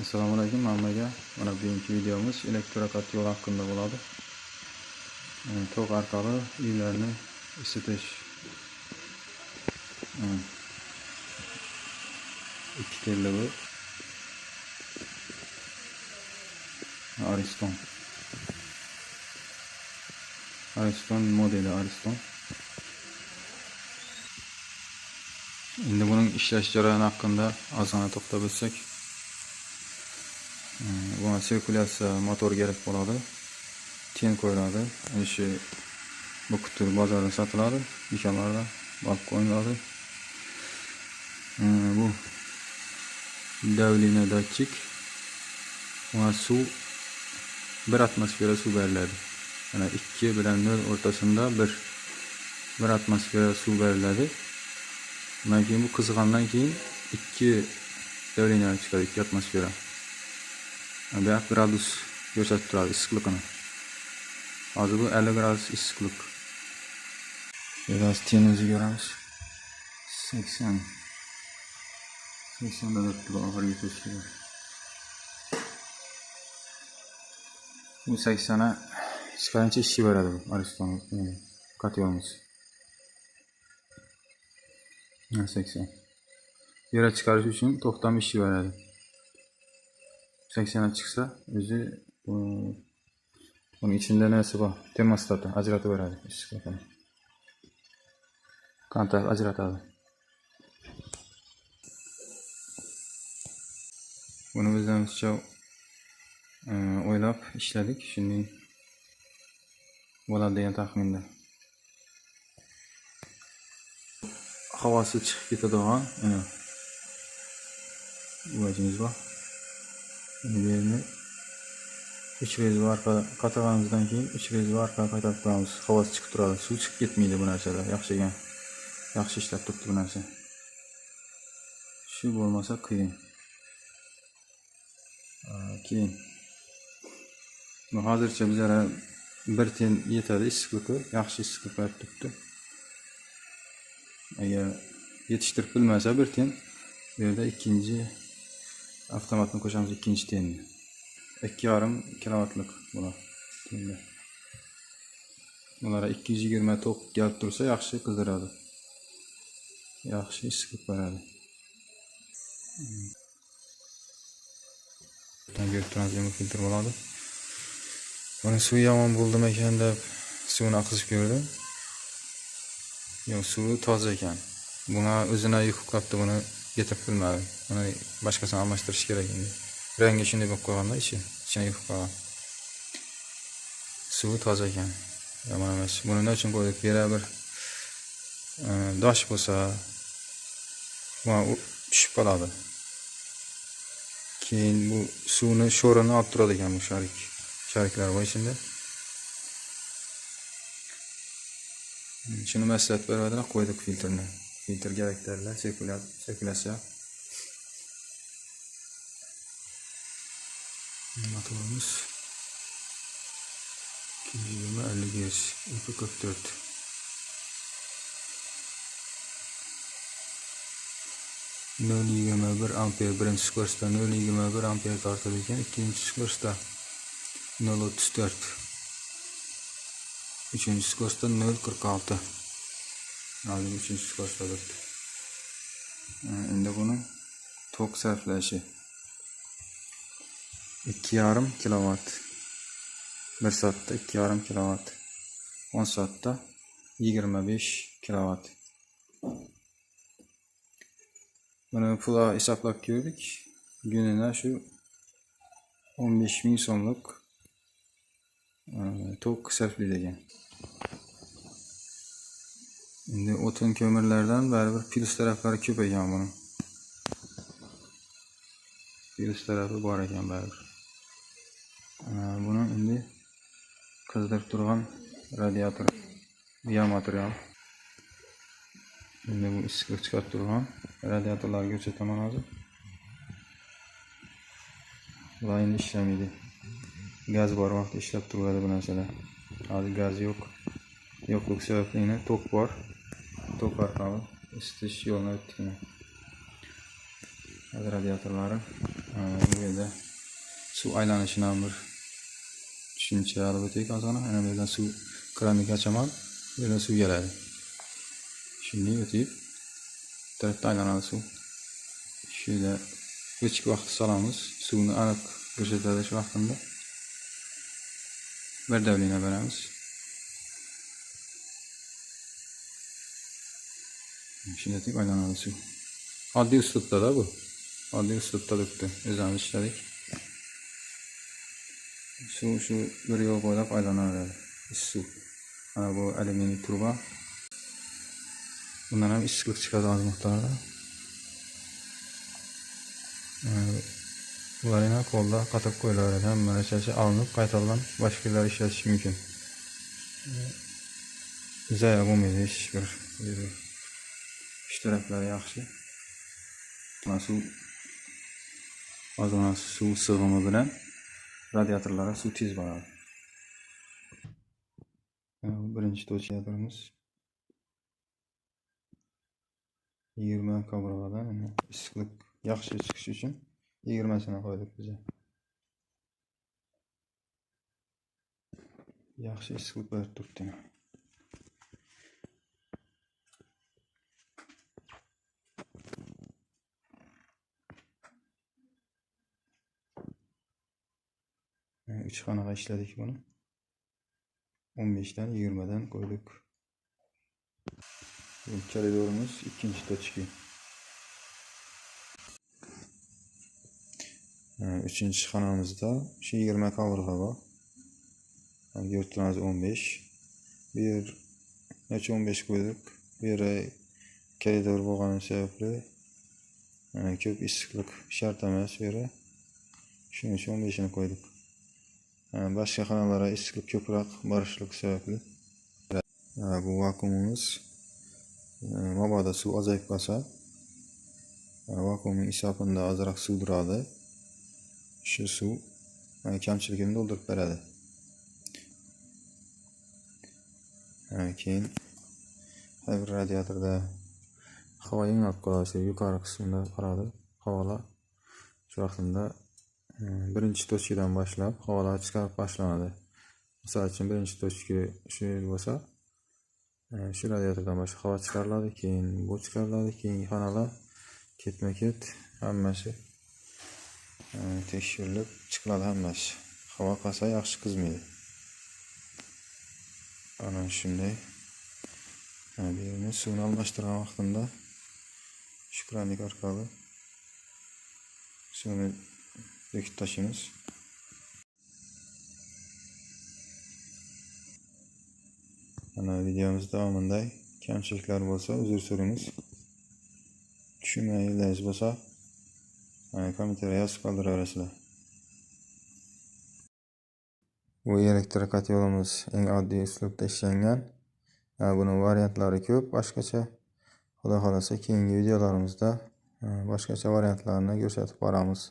Assalomu alaykum hammaga. Mana bugungi videomuz elektrokat yo'l haqqında bo'ladi. Tok orqali uylarni isitish. Ikki telli bu. Ariston modeli Ariston. Endi buning ishlash jarayoni haqida ozgina to'xtab o'tsak. Buna sirkulyatsiya motor kerak bo'ladi. Ten qo'yiladi. Shu bu kutur bozorda sotiladi. Do'konlarda olib qo'yiladi. Bu davleniya datchik. Buna suv 1 atmosfera suv beriladi. Mana 2 bilan 0 o'rtasida 1 atmosfera suv beriladi. Bundan keyin bu qizg'andan keyin 2 davleniya chiqadi, 2 atmosfera. 1 gradus ko'rsatib turadi issiqligini. Hozir bu 50 gradus issiqlik. Biraz tenimizni ko'ramiz. 80 darajada oxirgi ko'rsatgan. Bu 80 chiqqancha ishi beradi bu Ariston kotyolimiz. 80. Yere chiqarish uchun to'xtam ishi beradi. 80 chiqsa, o'zi bunun içinde nesi var? Termostatı ajratib beradi issiqlikni. Kontakt ajratadi. Buni o'zimizcha o'ylab ishladik. Shunday bo'ladi degan taxminda. Havası chiqib ketadigan, vajimiz bor. Endi 3 rez arqa qatag'animizdan keyin 3 rez arqa qaytarib qo'yamiz. Havası chiqib turadi. Suv chiqib ketmaydi bu narsalar. Yaxshi ishlab turibdi bu narsa. Shu bo'lmasa qiyin. Bu hozircha bizlara 1 ten yetadi issiqligi, yaxshi issiqlik berib turibdi. Agar yetishtirib bilmasa 1 ten, bu yerda ikkinchi avtomatni qo'shamiz, ikkinchi tenni. 2,5 kilovatlik bular. Bulara 220 tok kelib tursa yaxshi qizdiradi. Yaxshi issiqlik beradi. Tank filtr bo'ladi. Buni suv yomon bo'ldimi ekan deb suvni oqizib ko'rdim. Yo'q, suvi toza ekan. Buna o'zini yukib qolibdi, buni yetirib bilmadi. Buni boshqasini almashtirish kerak endi. Rangi shunday bo'lib qolganda ichine yukib qolgan. Suvi toza ekan. Yomon emas. Buni nima uchun qo'ydik? Bera bir dosh bo'lsa, buna tushib qoladi. Keyin bu suvni sho'rini olib turadi ekan bu shariklar bor ichida. Shuni maslahat beradilar, qo'ydik filtrni. Filtr kerak dedilar, sirkulyatsiya. Motorimiz 220 Hz, 244. %0,21 amper birinchi skorsda 0,21 amper tortadi ekan, ikkinchi skorsda 0,34. Üçüncü skorsda 0,46. Hozir üçüncü skorsda turibdi. Endi buni tok sarflashi 2,5 kilovat. 1 soatda 2,5 kilovat. 10 soatda 25 kilovat. Buni pula hisoblab ko'rdik. Gününe şu 15.000 so'mlik tok sarflaydi ekan. Endi o'tin ko'mirlardan baribir plus taraflari ko'p ekan buning. Plus tarafi bor ekan baribir. Buni endi qizdirib turgan radiator biomaterial. Endi bu issiqlik chiqarib turgan radiatorlarga ko'rsataman hozir. Bular endi ishlamaydi. Gaz bor vaqtda ishlab turadi bu narsalar. Hozir gaz yo'q. Yo'qlik sababli tok bor. Tok orqali isitish yo'lini o'tdik. Hozir radiatorlari bu yerda suv aylanishidan bir tushuncha olib o'taylik ozgina. Ana bu yerdan suv kranni ochaman. Bu yerdan suv keladi. Shuni o'tib, tarafda aylanadi suv. Shunda o'chik vaqt solamiz. Suvni aniq ko'rsatadi shu vaqtida. Bir davlina beramiz. Shunda deb aylanadi suv. Oddiy uslubda bu. Oddiy uslubda o'tdi. O'zimiz ishladik. Suv shu bir yo'l bo'ylab aylanadi. Suv. Mana bu alyuminiy truba. Bundan ham issiqlik chiqadi oz miqdorda. Ularni qo'lda qatib qo'yiladi. Hamma narsasi olinib, qaytadan boshqalar ishlatish mumkin. Zayi bo'lmaydi hech bir. Ish taraflari yaxshi. Mana suv sig'imi bilan radiatorlarga suv tez boradi. Birinchi to'chkalarimiz 20 kabradan issiqlik yaxshi chiqish uchun 20 sini qo'ydik biz. Yaxshi issiqlik berib turibdi. Üç xonaga ishladik buni. 15 dan 20 dan qo'ydik. Koridorimiz ikkinchi tochka. Üçüncü xonamizda shu 20 qavurg'a bor. Yurtimiz 15. Bir necha 15 qo'ydik. Bu yerga koridor bo'lgani sababli ko'p issiqlik shart emas bu yerga. Shuning uchun 15 ni qo'ydik. Boshqa xonalarga issiqlik ko'proq borishlik sababli. Bu vakuumimiz mabodo suv ozayib qolsa, vakuumning hisobida ozroq suv turadi. Shu suv kamchiligini to'ldirib beradi. Keyin har bir radiatorda havo yengilib qolishi yuqori qismida qoladi. Havolar shu vaqtida birinchi tochkadan boshlab havolar chiqarib boshlanadi. Misol uchun birinchi tochka shu bo'lsa, shu radiatordan boshqa havo chiqariladi, keyin bu chiqariladi, keyingi xonalar ketma-ket hammasi tekshirilib chiqiladi hammasi. Havo qolsa yaxshi qizmaydi. Ana shunday. Bu yerni suvni almashtirgan vaqtida shu kranlik orqali suvni dökib tashlaymiz. Ana videomiz davomida kamchiliklar bo'lsa uzr so'raymiz. Tushunmaganlaringiz bo'lsa kommentariyga yozib qoldiraverasizlar. Bu elektr kotyolimiz eng oddiy uslubda ishlangan. Buning variantlari ko'p, boshqacha. Xudo xolasa keyingi videolarimizda boshqacha variantlarni ko'rsatib boramiz.